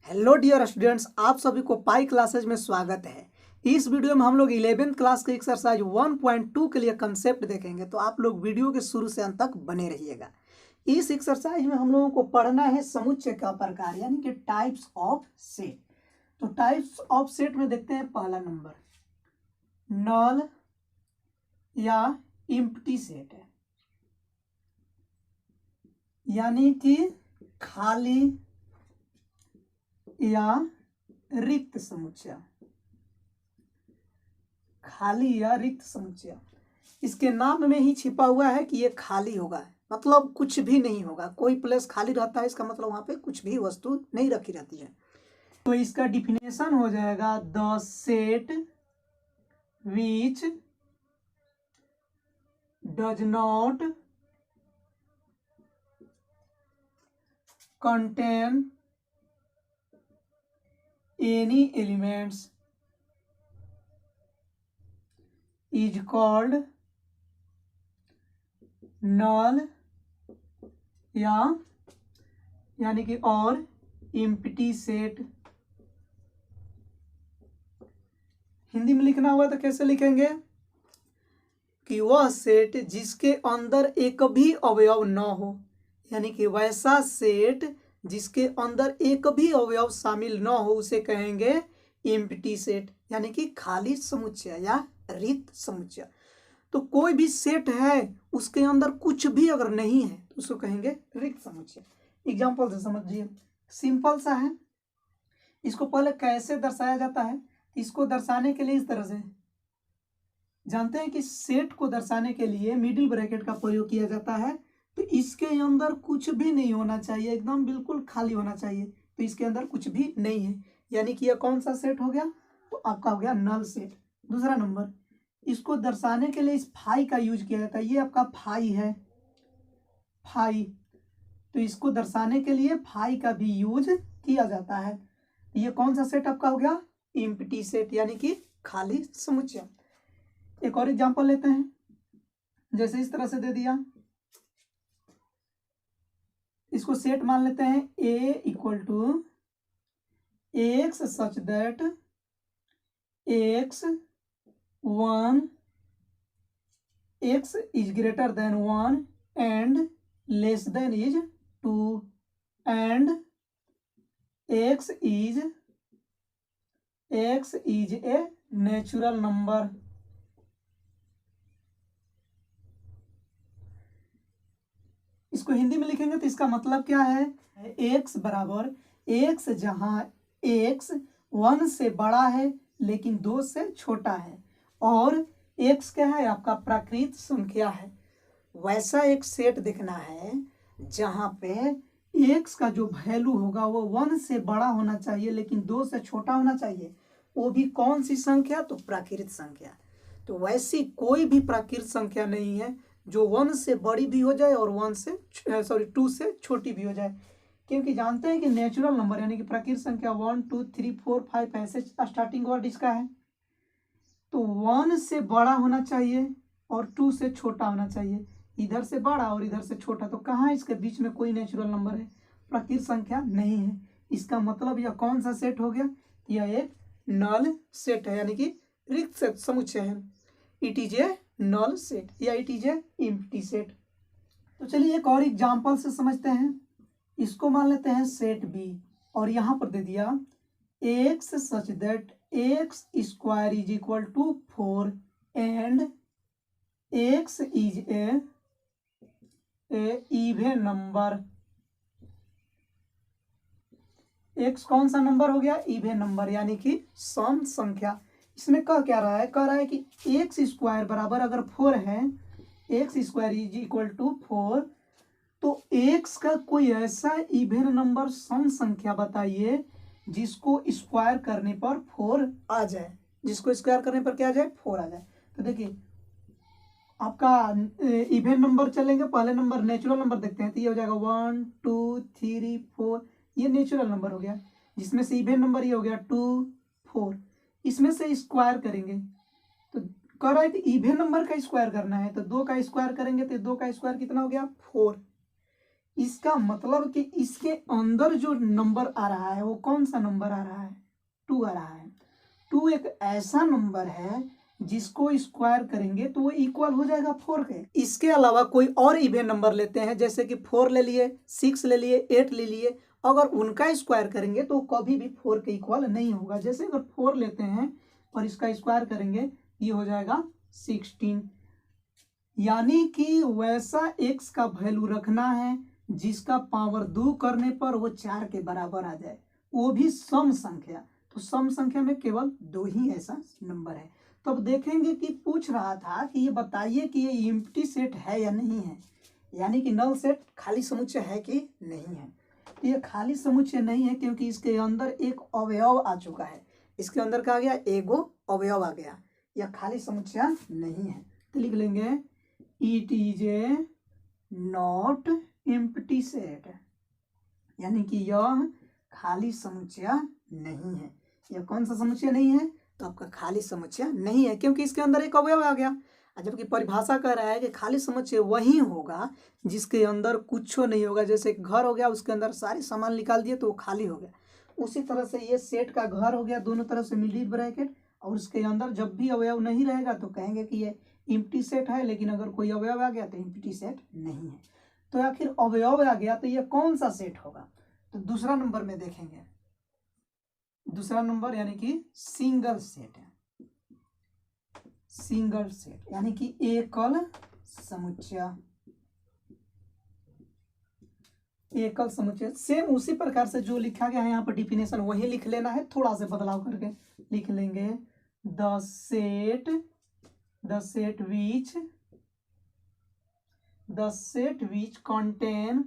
Hello dear students, आप सभी को पाई क्लासेज में स्वागत है। इस वीडियो में हम लोग 11th क्लास के एक्सरसाइज 1.2 के लिए कंसेप्ट देखेंगे, तो आप लोग वीडियो के शुरू से अंत तक बने रहिएगा। इस एक्सरसाइज में हम लोगों को पढ़ना है समुच्चय का प्रकार यानी कि टाइप्स ऑफ सेट। तो टाइप्स ऑफ सेट में देखते हैं पहला नंबर नल या इम्प्टी सेट है, यानी कि खाली या रिक्त समुच्चय। खाली या रिक्त समुच्चय, इसके नाम में ही छिपा हुआ है कि ये खाली होगा, मतलब कुछ भी नहीं होगा। कोई प्लेस खाली रहता है, इसका मतलब वहां पे कुछ भी वस्तु नहीं रखी रहती है। तो इसका डिफिनेशन हो जाएगा the set which does not contain any elements is called null यानी कि और empty set। हिंदी में लिखना हुआ तो कैसे लिखेंगे कि वह सेट जिसके अंदर एक भी अवयव न हो, यानी कि वैसा सेट जिसके अंदर एक भी अवयव शामिल न हो उसे कहेंगे एम्प्टी सेट, यानी कि खाली समुच्चय या रिक्त समुच्चय। तो कोई भी सेट है उसके अंदर कुछ भी अगर नहीं है तो उसको कहेंगे रिक्त समुच्चय। एग्जांपल से समझिए, सिंपल सा है। इसको पहले कैसे दर्शाया जाता है? इसको दर्शाने के लिए इस तरह से जानते हैं कि सेट को दर्शाने के लिए मिडिल ब्रैकेट का प्रयोग किया जाता है। तो इसके अंदर कुछ भी नहीं होना चाहिए, एकदम बिल्कुल खाली होना चाहिए। तो इसके अंदर कुछ भी नहीं है, यानी कि यह कौन सा सेट हो गया? तो आपका हो गया नल सेट। दूसरा नंबर, इसको दर्शाने के लिए इस फाई का यूज किया जाता है। ये आपका फाई है, फाई। तो इसको दर्शाने के लिए फाई का भी यूज किया जाता है। ये कौन सा सेट आपका हो गया? एम्प्टी सेट, यानी कि खाली समुच्चय। एक और एग्जांपल लेते हैं, जैसे इस तरह से दे दिया। इसको सेट मान लेते हैं A equal to x such that x1 x is greater than 1 and less than is 2 and x is a natural number. इसको हिंदी में लिखेंगे तो इसका मतलब क्या है? x बराबर x जहां x 1 से बड़ा है लेकिन 2 से छोटा है, और x क्या है? आपका प्राकृत संख्या है। वैसा एक सेट देखना है जहां पे x का जो वैल्यू होगा वो 1 से बड़ा होना चाहिए लेकिन 2 से छोटा होना चाहिए। वो भी कौन सी संख्या? तो प्राकृत संख्या। तो वैसी कोई भी प्राकृत संख्या नहीं है जो 1 से बड़ी भी हो जाए और 2 से छोटी भी हो जाए, क्योंकि जानते हैं कि नेचुरल नंबर यानी कि प्राकृत संख्या 1 2 3 4 5 ऐसे स्टार्टिंग वर्ड इसका है। तो 1 से बड़ा होना चाहिए और 2 से छोटा होना चाहिए। इधर से बड़ा और इधर से छोटा, तो कहाँ इसके बीच में कोई नेचुरल नंबर है? प्राकृत संख्या नहीं है। इसका मतलब यह कौन सा सेट हो गया? यह एक नल सेट है, यानी कि रिक्त समुच्चय है। It is a null set या it is a empty set. तो चलिए एक और एग्जांपल से समझते हैं। इसको मान लेते हैं सेट बी, और यहां पर दे दिया x such that x square is equal to 4 and x is a even number. x कौन सा नंबर हो गया? इवन नंबर, यानी कि सम संख्या। इसमें कह क्या रहा है? कह रहा है कि एक्स स्क्वायर बराबर अगर 4 है, x square is equal to 4, तो एक्स का कोई ऐसा इवन नंबर सम संख्या बताइए जिसको स्क्वायर करने पर 4 आ जाए। जिसको स्क्वायर करने पर क्या आ जाए? 4 आ जाए। तो देखिए आपका इवन नंबर चलेंगे, पहले नंबर नेचुरल नंबर देखते हैं। तो ये हो जाएगा 1 2 3 4, ये नेचुरल नंबर हो गया, जिसमें से इवन नंबर ये हो गया 2 4। इसमें से स्क्वायर करेंगे तो कह रहा है कि इवन नंबर का स्क्वायर करना है, तो 2 का स्क्वायर करेंगे तो 2 का स्क्वायर कितना हो गया? 4। इसका मतलब कि इसके अंदर जो नंबर आ रहा है वो कौन सा नंबर आ रहा है, 2 आ रहा है। 2 एक ऐसा नंबर है जिसको स्क्वायर करेंगे तो वो इक्वल हो जाएगा 4 के। इसके अलावा कोई और इवन नंबर लेते हैं, जैसे कि 4 ले लिए, 6 ले लिए, 8 ले लिए, अगर उनका स्क्वायर करेंगे तो कभी भी 4 के इक्वल नहीं होगा। जैसे अगर 4 लेते हैं और इसका स्क्वायर करेंगे ये हो जाएगा 16। यानी कि वैसा x का वैल्यू रखना है जिसका पावर 2 करने पर वो 4 के बराबर आ जाए, वो भी सम संख्या। तो सम संख्या में केवल 2 ही ऐसा नंबर है। तो अब देखेंगे कि पूछ रहा था कि ये बताइए कि ये एम्प्टी सेट है या नहीं है, यानी कि नल सेट, खाली समुच्चय है कि नहीं है। तो ये खाली समुच्चय नहीं है क्योंकि इसके अंदर एक अवयव आ चुका है। इसके अंदर क्या आ गया, एगो अवयव आ गया। यह खाली समुच्चय नहीं है। तो लिख लेंगे it is A not empty set, यानी कि यह खाली समुच्चय नहीं है। यह कौन सा समुच्चय नहीं है, तो आपका खाली समुच्चय नहीं है क्योंकि इसके अंदर एक अवयव आ गया। जबकि परिभाषा कह रहा है कि खाली समुच्चय वही होगा जिसके अंदर कुछ नहीं होगा। जैसे घर हो गया, उसके अंदर सारे सामान निकाल दिए तो वो खाली हो गया। उसी तरह से ये सेट का घर हो गया, दोनों तरफ से मिडिल ब्रैकेट, और उसके अंदर जब भी अवयव नहीं रहेगा तो कहेंगे कि ये एम्प्टी सेट है। लेकिन अगर कोई अवयव आ गया तो एम्प्टी सेट नहीं है। तो आखिर अवयव आ गया तो ये कौन सा सेट होगा, तो दूसरा नंबर में देखेंगे। दूसरा नंबर यानी कि सिंगल सेट है। सिंगल सेट यानी कि एकल समुच्चय। एकल समुच्चय सेम उसी प्रकार से जो लिखा गया है यहाँ पर डिफिनेशन वही लिख लेना है, थोड़ा सा बदलाव करके लिख लेंगे। The set which contain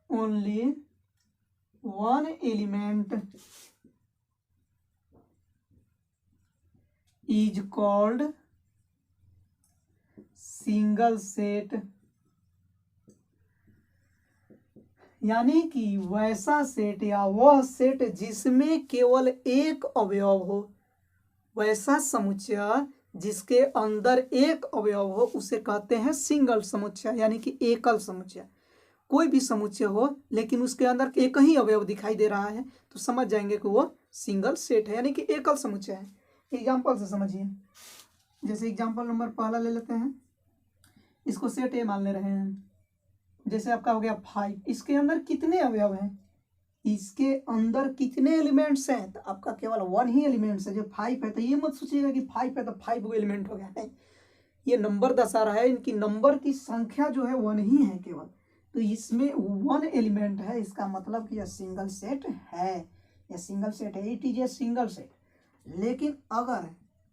only one element is called single set। यानी कि वैसा सेट या वह सेट जिसमें केवल एक अवयव हो, वैसा समुच्चय जिसके अंदर एक अवयव हो उसे कहते हैं सिंगल समुच्चय, यानी कि एकल समुच्चय। कोई भी समुच्चय हो लेकिन उसके अंदर एक ही अवयव दिखाई दे रहा है तो समझ जाएंगे कि वो सिंगल सेट है, यानी कि एकल समुच्चय है। एग्जाम्पल से समझिए। जैसे एग्जाम्पल नंबर पहला ले लेते हैं, इसको सेट ए मान ले रहे हैं। जैसे आपका हो गया 5, इसके अंदर कितने अवयव हैं, इसके अंदर कितने एलिमेंट्स हैं, तो आपका केवल 1 ही एलिमेंट्स है जो 5 है। तो ये मत सोचिएगा कि 5 है तो 5 वो एलिमेंट हो गया, नहीं, ये नंबर दर्शा रहा है, इनकी नंबर की संख्या जो है 1 ही है केवल। तो इसमें 1 एलिमेंट है, इसका मतलब कि यह सिंगल सेट है, यह सिंगल सेट है, it is a single set. लेकिन अगर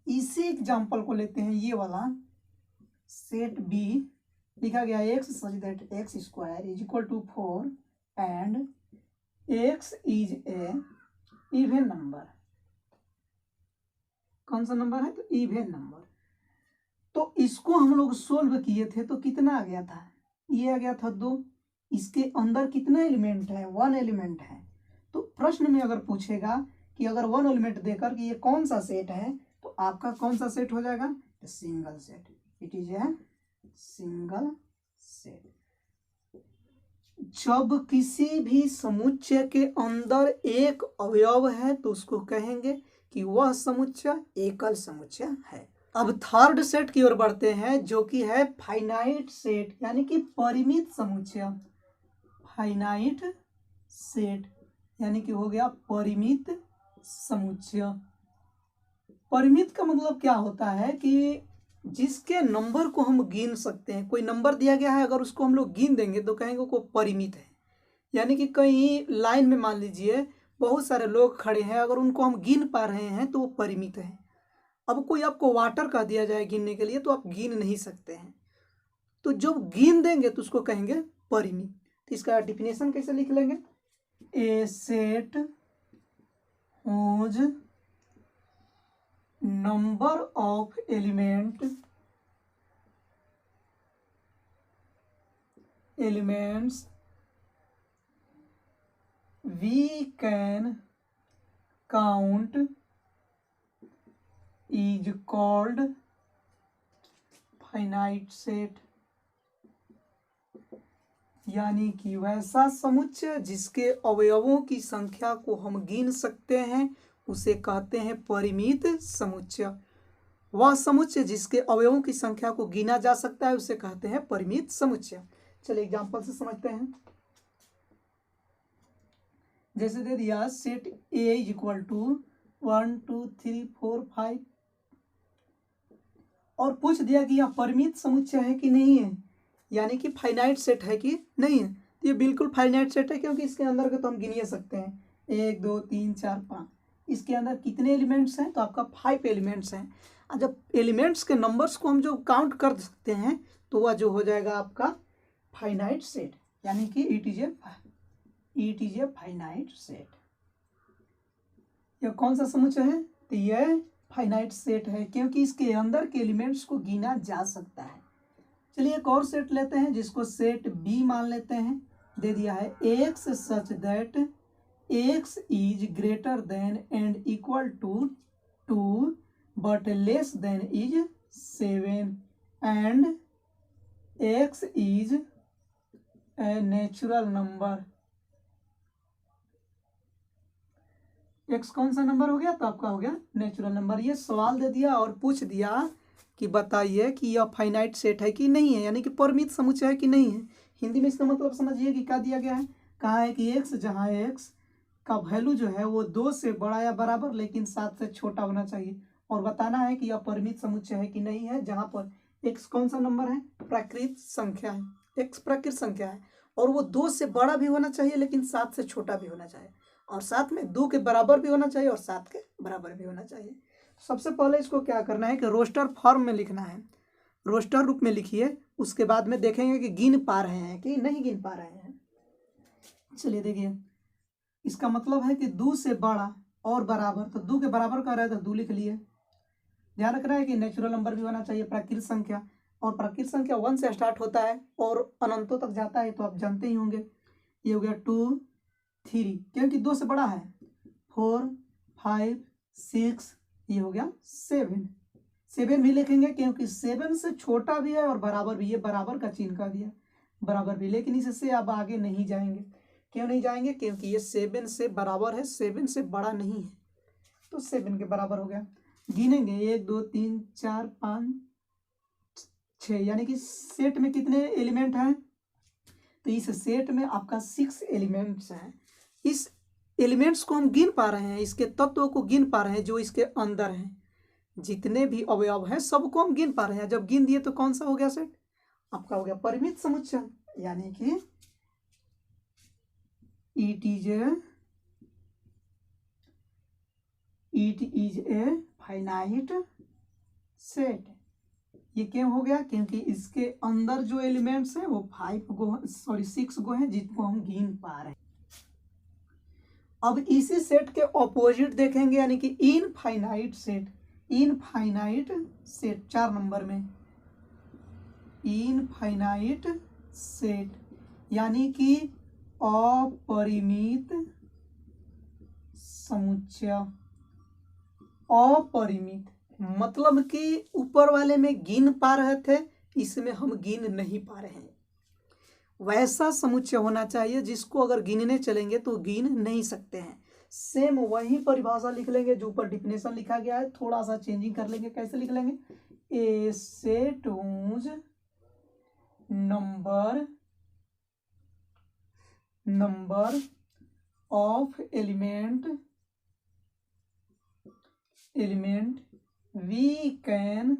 इसी एग्जाम्पल को लेते हैं, ये वाला सेट बी लिखा गया x such that x square is equal to 4 and x is a even number। कौन सा नंबर है, तो इवन नंबर। तो इसको हम लोग सोल्व किए थे तो कितना आ गया था, ये आ गया था 2। इसके अंदर कितना एलिमेंट है, 1 एलिमेंट है। तो प्रश्न में अगर पूछेगा कि अगर 1 एलिमेंट देकर कि ये कौन सा सेट है, तो आपका कौन सा सेट हो जाएगा, single set. It is a single set. जब किसी भी समुच्चय के अंदर एक अवयव है तो उसको कहेंगे कि वह समुच्चय एकल समुच्चय है। अब थर्ड सेट की ओर बढ़ते हैं जो कि है फाइनाइट सेट, यानी कि परिमित समुच्चय। फाइनाइट सेट यानी कि हो गया परिमित समुच्चय। परिमित का मतलब क्या होता है कि जिसके नंबर को हम गिन सकते हैं। कोई नंबर दिया गया है, अगर उसको हम लोग गिन देंगे तो कहेंगे वो परिमित है। यानी कि कहीं लाइन में मान लीजिए बहुत सारे लोग खड़े हैं, अगर उनको हम गिन पा रहे हैं तो वो परिमित है। अब कोई आपको वाटर का दिया जाए गिनने के लिए तो आप गिन नहीं सकते हैं, तो जब गिन देंगे तो उसको कहेंगे परिमित। तो इसका डिफिनेशन कैसे लिख लेंगे, a set whose number of elements we can count is called finite set। यानी कि वैसा समुच्चय जिसके अवयवों की संख्या को हम गिन सकते हैं उसे कहते हैं परिमित समुच्चय। वह समुच्चय जिसके अवयवों की संख्या को गिना जा सकता है उसे कहते हैं परिमित समुच्चय। चलिए एग्जांपल से समझते हैं। जैसे दे दिया set A is equal to 1 2 3 4 5 और पूछ दिया कि यह परिमित समुच्चय है कि नहीं है, यानी कि फाइनाइट सेट है कि नहीं है। तो ये बिल्कुल फाइनाइट सेट है क्योंकि इसके अंदर के तो हम गिन सकते हैं 1 2 3 4 5। इसके अंदर कितने एलिमेंट्स हैं, तो आपका 5 एलिमेंट्स हैं। और जब एलिमेंट्स के नंबर्स को हम जो काउंट कर सकते हैं तो वह जो हो जाएगा आपका फाइनाइट सेट, यानी कि it is a finite set. यह कौन सा समुच्चय है, तो यह फाइनाइट सेट है क्योंकि इसके अंदर के एलिमेंट्स को गिना जा सकता है। चलिए एक और सेट लेते हैं जिसको सेट बी मान लेते हैं। दे दिया है x such that x is greater than and equal to 2 but less than is 7 and x is a natural number. X कौन सा नंबर हो गया, तो आपका हो गया नेचुरल नंबर। ये सवाल दे दिया और पूछ दिया कि बताइए कि यह फाइनाइट सेट है कि नहीं है, यानी कि परिमित समुच्चय है कि नहीं है। हिंदी में इसका मतलब समझिए कि क्या दिया गया है, कहा है कि एक्स जहाँ एक्स का वैल्यू जो है वो 2 से बड़ा या बराबर लेकिन 7 से छोटा होना चाहिए, और बताना है कि यह परिमित समुच्चय है कि नहीं है, जहाँ पर एक्स कौन सा नंबर है, प्राकृत संख्या है। एक्स प्राकृत संख्या है और वो 2 से बड़ा भी होना चाहिए लेकिन 7 से छोटा भी होना चाहिए, और साथ में 2 के बराबर भी होना चाहिए और 7 के बराबर भी होना चाहिए। सबसे पहले इसको क्या करना है कि रोस्टर फॉर्म में लिखना है, रोस्टर रूप में लिखिए। उसके बाद में देखेंगे कि गिन पा रहे हैं कि नहीं गिन पा रहे हैं। चलिए देखिए, इसका मतलब है कि 2 से बड़ा और बराबर, तो 2 के बराबर कर रहा है तो 2 लिख लिए। ध्यान रखना है कि नेचुरल नंबर भी होना चाहिए, प्राकृत संख्या, और प्राकृत संख्या 1 से स्टार्ट होता है और अनंतों तक जाता है, तो आप जानते ही होंगे। ये हो गया 2 3 क्योंकि 2 से बड़ा है, 4 5 6, ये हो गया 7 भी लिखेंगे क्योंकि 7 से छोटा भी है और बराबर भी, ये बराबर का चिन्ह का दिया बराबर भी, लेकिन इससे आप आगे नहीं जाएंगे। क्यों नहीं जाएंगे, क्योंकि ये 7 से बराबर है, 7 से बड़ा नहीं है, तो 7 के बराबर हो गया। गिनेंगे 1 2 3 4 5 6, यानी कि सेट में कितने एलिमेंट हैं, तो इस सेट में आपका 6 एलिमेंट्स हैं। इस एलिमेंट्स को हम गिन पा रहे हैं, इसके तत्वों को गिन पा रहे हैं जो इसके अंदर हैं, जितने भी अवयव हैं सबको हम गिन पा रहे हैं। जब गिन दिए तो कौन सा हो गया सेट, आपका हो गया परिमित समुच्चय, यानी कि it is a finite set. ये क्यों हो गया, क्योंकि इसके अंदर जो एलिमेंट्स हैं वो 6 गो हैं जिनको हम गिन पा रहे हैं। अब इसी सेट के ऑपोजिट देखेंगे, यानी कि infinite set. Infinite set 4 number में, इनफाइनाइट सेट यानी कि अपरिमित समुच्चय। अपरिमित मतलब कि ऊपर वाले में गिन पा रहे थे, इसमें हम गिन नहीं पा रहे हैं। वैसा समुच्चय होना चाहिए जिसको अगर गिनने चलेंगे तो गिन नहीं सकते हैं। सेम वही परिभाषा लिख लेंगे जो ऊपर डिफिनेशन लिखा गया है, थोड़ा सा चेंजिंग कर लेंगे। कैसे लिख लेंगे, a set whose number of element we can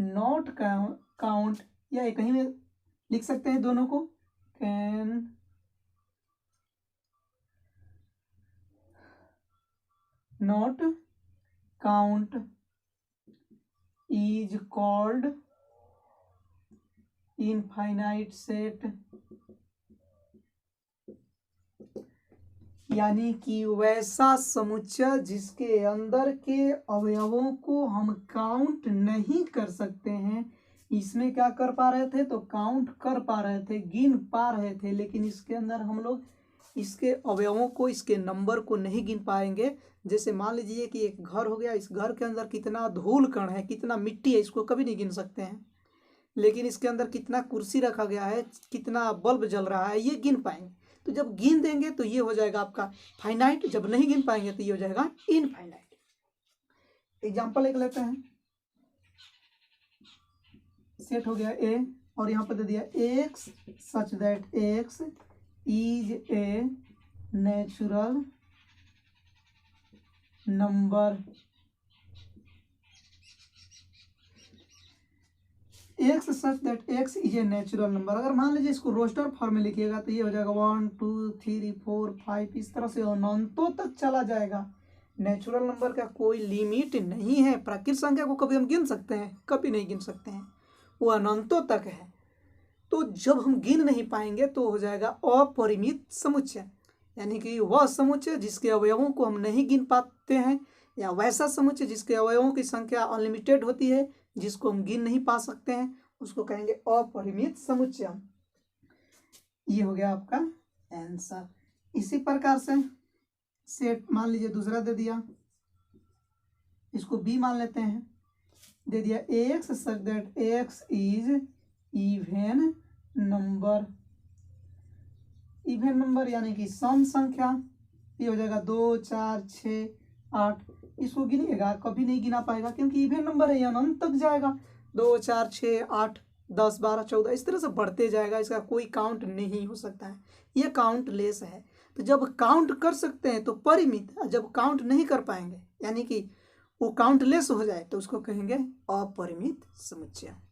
not count, या कहीं में लिख सकते हैं दोनों को, can not count is called infinite set. यानी कि वैसा समुच्चय जिसके अंदर के अवयवों को हम काउंट नहीं कर सकते हैं। इसमें क्या कर पा रहे थे, तो काउंट कर पा रहे थे, गिन पा रहे थे, लेकिन इसके अंदर हम लोग इसके अवयवों को, इसके नंबर को नहीं गिन पाएंगे। जैसे मान लीजिए कि एक घर हो गया, इस घर के अंदर कितना धूल कण है, कितना मिट्टी है, इसको कभी नहीं गिन सकते हैं। लेकिन इसके अंदर कितना कुर्सी रखा गया है, कितना बल्ब जल रहा है, ये गिन पाएंगे। तो जब गिन देंगे तो ये हो जाएगा आपका फाइनाइट, जब नहीं गिन पाएंगे तो ये हो जाएगा इनफाइनाइट। एग्जाम्पल एक लेते हैं। सेट हो गया ए और यहाँ पर दे दिया x such that x is a natural number. X such that x is a natural number. अगर मान लीजिए इसको रोस्टर फॉर्म में लिखिएगा तो ये हो जाएगा 1 2 3 4 5, इस तरह से अनंतों तक चला जाएगा। नेचुरल नंबर का कोई लिमिट नहीं है। प्राकृतिक संख्या को कभी हम गिन सकते हैं? कभी नहीं गिन सकते हैं, वो अनंतों तक है। तो जब हम गिन नहीं पाएंगे तो हो जाएगा अपरिमित समुच्चय, यानी कि वह समुच्चय जिसके अवयवों को हम नहीं गिन पाते हैं, या वैसा समुच्चय जिसके अवयवों की संख्या अनलिमिटेड होती है, जिसको हम गिन नहीं पा सकते हैं, उसको कहेंगे अपरिमित समुच्चय। ये हो गया आपका आंसर। इसी प्रकार से सेट मान लीजिए दूसरा दे दिया, इसको बी मान लेते हैं। दे दिया x such that x is even number. Even number यानी कि सम संख्या। ये हो जाएगा 2 4 6 8। इसको गिनिएगा, कभी नहीं गिना पाएगा क्योंकि इवन नंबर है, ये अनंत तक जाएगा। 2 4 6 8 10 12 14 इस तरह से बढ़ते जाएगा, इसका कोई काउंट नहीं हो सकता है, ये काउंटलेस है। तो जब काउंट कर सकते हैं तो परिमित, जब काउंट नहीं कर पाएंगे यानी कि वो काउंटलेस हो जाए तो उसको कहेंगे अपरिमित समुच्चय।